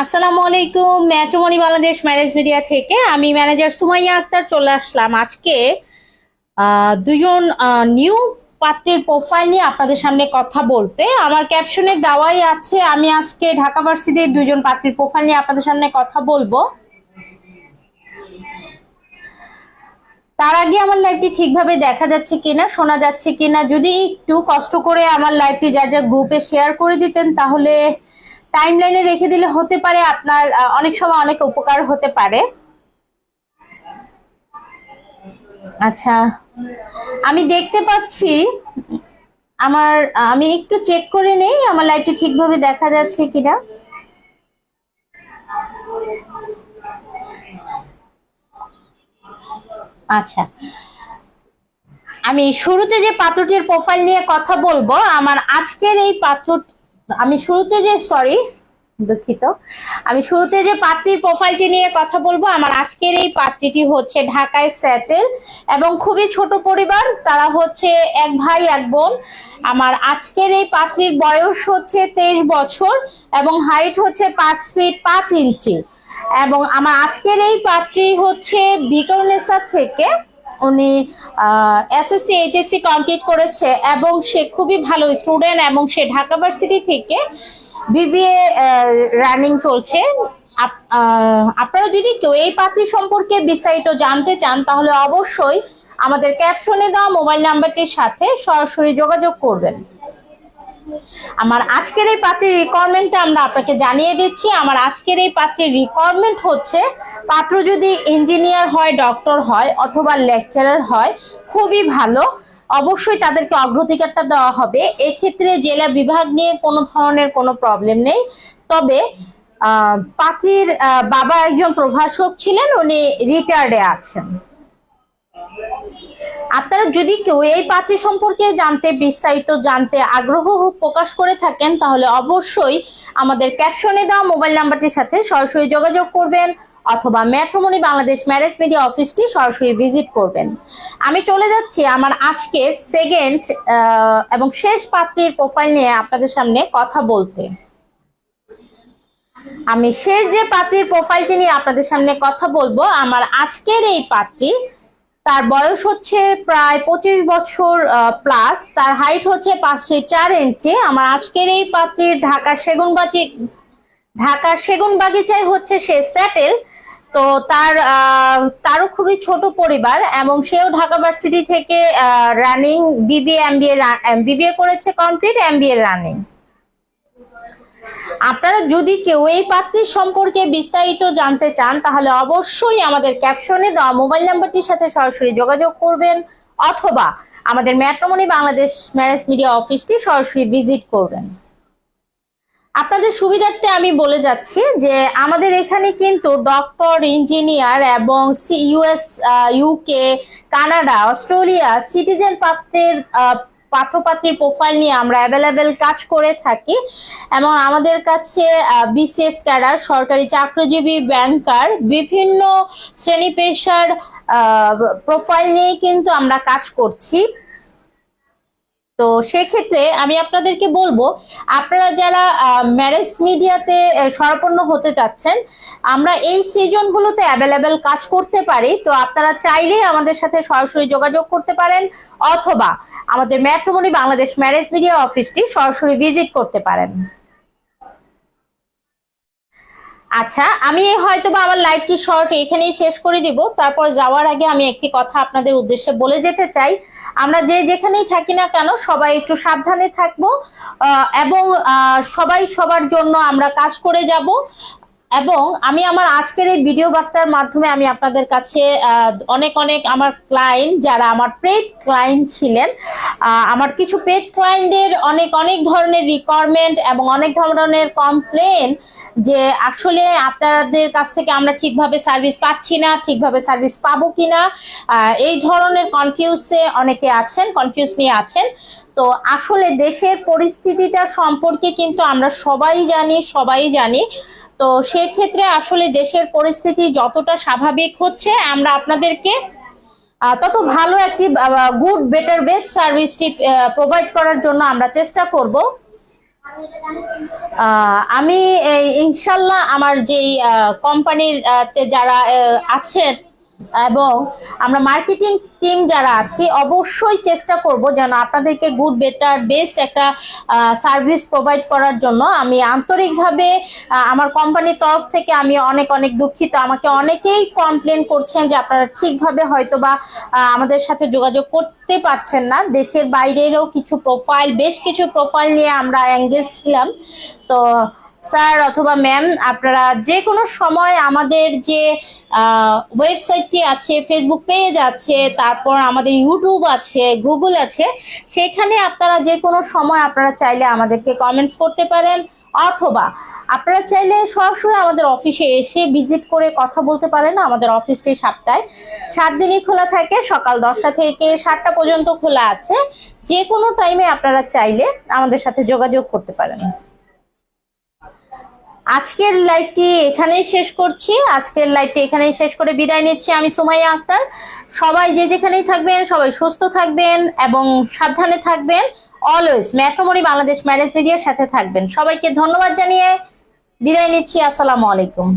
আসসালামু আলাইকুম। Matrimony Bangladesh marriage media থেকে আমি ম্যানেজার সুমাইয়া আক্তার চলে আসলাম আজকে দুজন নিউ পাত্রের প্রোফাইল নিয়ে আপনাদের সামনে কথা বলতে। আমার ক্যাপশনে দেওয়াই আছে, আমি আজকে ঢাকা ভার্সিটির দুজন পাত্রের প্রোফাইল নিয়ে আপনাদের সামনে কথা বলবো। তার আগে আমার লাইভটি ঠিকভাবে দেখা যাচ্ছে কিনা, শোনা যাচ্ছে কিনা, যদি একটু কষ্ট করে আমার লাইভটি যার যার গ্রুপে শেয়ার করে দিতেন তাহলে টাইমলাইনে রেখে দিলে হতে পারে আপনার অনেক সময় অনেক উপকার হতে পারে। আচ্ছা, আমি দেখতে পাচ্ছি আমার, আমি একটু চেক করে নেই আমার লাইভটি ঠিকভাবে দেখা যাচ্ছে কিনা। আচ্ছা, আমি শুরুতে যে পাত্রটির প্রোফাইল নিয়ে কথা বলবো, আমার আজকের এই পাত্র, আমি শুরুতে যে দুঃখিত, আমি শুরুতে যে পাত্রীর প্রোফাইলটি নিয়ে কথা বলবো, আমার আজকের এই পাত্রীটি হচ্ছে ঢাকায় সেটেল এবং খুবই ছোট পরিবার, তারা হচ্ছে এক ভাই এক বোন। আমার আজকের এই পাত্রীর বয়স হচ্ছে 23 বছর এবং হাইট হচ্ছে 5 ফিট 5 ইঞ্চি। এবং আমার আজকের এই পাত্রী হচ্ছে বিকরণেসা থেকে, উনি এসএসসি এইচএসসি কমপ্লিট করেছে এবং সে খুবই ভালো স্টুডেন্ট এবং সে ঢাকা ভার্সিটি থেকে বিবিএ রানিং চলছে। আপনারা যদি কেউ এই পাত্রী সম্পর্কে বিস্তারিত জানতে চান তাহলে অবশ্যই আমাদের ক্যাপশনে দেওয়া মোবাইল নাম্বারটির সাথে সরাসরি যোগাযোগ করবেন। আমার আজকের এই পাত্রের রিকোয়ারমেন্টটা আমরা আপনাকে জানিয়ে দিচ্ছি। আমার আজকের এই পাত্রের রিকোয়ারমেন্ট হচ্ছে, পাত্র যদি ইঞ্জিনিয়ার হয়, ডক্টর হয় অথবা লেকচারার হয় খুবই ভালো, অবশ্যই তাদেরকে অগ্রাধিকারটা দেওয়া হবে। এক্ষেত্রে জেলা বিভাগ নিয়ে কোনো ধরনের কোনো প্রবলেম নেই। তবে পাত্রীর বাবা একজন প্রভাষক ছিলেন, উনি রিটায়ার্ডে আছেন। আপনারা যদি কেউ এই পাত্রী সম্পর্কে বিস্তারিত জানতে আগ্রহ প্রকাশ করে থাকেন তাহলে অবশ্যই আমাদের ক্যাপশনে দেওয়া মোবাইল নাম্বারটির সাথে সরাসরি যোগাযোগ করবেন অথবা ম্যাট্রিমনি বাংলাদেশ ম্যারেজ মিডিয়া অফিসটি সরাসরি ভিজিট করবেন। আমি চলে যাচ্ছি আমার আজকের সেকেন্ড এবং শেষ পাত্রীর প্রোফাইল নিয়ে আপনাদের সামনে কথা বলতে। আমি শেষ যে পাত্রীর প্রোফাইলটি নিয়ে আপনাদের সামনে কথা বলবো, আমার আজকের এই পাত্রী, তার বয়স হচ্ছে প্রায় 25 বছর প্লাস, তার হাইট হচ্ছে 5 ফিট 4 ইঞ্চি। আমার আজকের এই পাত্রীর ঢাকার সেগুনবাগিচায় হচ্ছে সে সেটেল। তো তারও খুবই ছোট পরিবার এবং সেও ঢাকা ভার্সিটি থেকে রানিং বিবিএ করেছে কমপ্লিট, এমবিএ রানিং। আপনারা যদি কেউ এই পাত্রীর সম্পর্কে বিস্তারিত জানতে চান তাহলে অবশ্যই আমাদের ক্যাপশনে দেওয়া মোবাইল নাম্বারটির সাথে সরাসরি যোগাযোগ করবেন অথবা আমাদের ম্যাট্রিমনি বাংলাদেশ ম্যারেজ মিডিয়া অফিসটি সরাসরি ভিজিট করবেন। আপনাদের সুবিধার্থে আমি বলে যাচ্ছি যে আমাদের এখানে কিন্তু ডক্টর, ইঞ্জিনিয়ার এবং US, UK, Canada, Australia citizen পাত্রপাত্রীর প্রোফাইল নিয়ে আমরা অ্যাভেলেবেল কাজ করে থাকি এবং আমাদের কাছে বিসিএস ক্যাডার, সরকারি চাকরিজীবী, ব্যাংকার, বিভিন্ন শ্রেণী পেশার প্রোফাইল নিয়ে কিন্তু আমরা কাজ করছি। তো সেক্ষেত্রে আমি আপনাদেরকে বলবো, আপনারা যারা ম্যারেজ মিডিয়াতে সরাপন্ন হতে চাচ্ছেন, আমরা এই সিজনগুলোতে অ্যাভেলেবেল কাজ করতে পারি। তো আপনারা চাইলেই আমাদের সাথে সরাসরি যোগাযোগ করতে পারেন অথবা আমাদের ম্যাট্রিমনি বাংলাদেশ ম্যারেজ মিডিয়া অফিসটি সরাসরি ভিজিট করতে পারেন। আচ্ছা, আমি হয়তোবা আমার লাইভটি শর্ট এখানেই শেষ করে দিব। তারপর যাওয়ার আগে আমি একটি কথা আপনাদের উদ্দেশ্যে বলে যেতে চাই, আমরা যেখানেই থাকি না কেন সবাই একটু সাবধানে থাকবো এবং সবাই সবার জন্য আমরা কাজ করে যাব। এবং আমি আমার আজকের এই ভিডিও বার্তার মাধ্যমে আমি আপনাদের কাছে অনেক আমার ক্লায়েন্ট, যারা আমার পেড ক্লায়েন্ট ছিলেন, আমার কিছু পেড ক্লায়েন্টের অনেক ধরনের রিকোয়ারমেন্ট এবং অনেক ধরনের কমপ্লেন যে আসলে আপনাদের কাছ থেকে আমরা ঠিকভাবে সার্ভিস পাচ্ছি না, ঠিকভাবে সার্ভিস পাবো কিনা, এই ধরনের কনফিউজ নিয়ে আছেন। তো আসলে দেশের পরিস্থিতিটা সম্পর্কে কিন্তু আমরা সবাই জানি। তো সেক্ষেত্রে আসলে দেশের পরিস্থিতি যতটা স্বাভাবিক হচ্ছে, আমরা আপনাদেরকে তত ভালো একটি বেটার বেস্ট সার্ভিসটি প্রোভাইড করার জন্য আমরা চেষ্টা করব। আমি ইনশাল্লাহ আমার যেই কোম্পানির তে যারা আছেন এবং আমরা মার্কেটিং টিম যারা আছি অবশ্যই চেষ্টা করব যেন আপনাদেরকে গুড বেটার বেস্ট একটা সার্ভিস প্রোভাইড করার জন্য। আমি আন্তরিকভাবে আমার কোম্পানির তরফ থেকে আমি অনেক অনেক দুঃখিত। আমাকে অনেকেই কমপ্লেন করছেন যে আপনারা ঠিকভাবে হয়তোবা আমাদের সাথে যোগাযোগ করতে পারছেন না। দেশের বাইরেরও কিছু প্রোফাইল, বেশ কিছু প্রোফাইল নিয়ে আমরা এঙ্গেজ ছিলাম। তো স্যার অথবা ম্যাম, আপনারা যে কোনো সময় আমাদের যে ওয়েবসাইটটি আছে, ফেসবুক পেজ আছে, তারপর আমাদের ইউটিউব আছে, গুগল আছে, সেখানে আপনারা যে কোনো সময় আপনারা চাইলে আমাদেরকে কমেন্টস করতে পারেন, অথবা আপনারা চাইলে সরাসরি আমাদের অফিসে এসে ভিজিট করে কথা বলতে পারেন। আমাদের অফিসটি সপ্তাহে 7 দিনই খোলা থাকে, সকাল 10টা থেকে 7টা পর্যন্ত খোলা আছে। যে কোনো টাইমে আপনারা চাইলে আমাদের সাথে যোগাযোগ করতে পারেন। আজকের লাইভটি এখানেই শেষ করছি। আজকের লাইভটি এখানেই শেষ করে বিদায় নিচ্ছি। আমি সুমাইয়া আক্তার। সবাই যে যেখানেই থাকবেন সবাই সুস্থ থাকবেন এবং সাবধানে থাকবেন। অলওয়েজ ম্যাট্রিমনি বাংলাদেশ ম্যারেজ মিডিয়ার সাথে থাকবেন। সবাইকে ধন্যবাদ জানিয়ে বিদায় নিচ্ছি। আসসালামু আলাইকুম।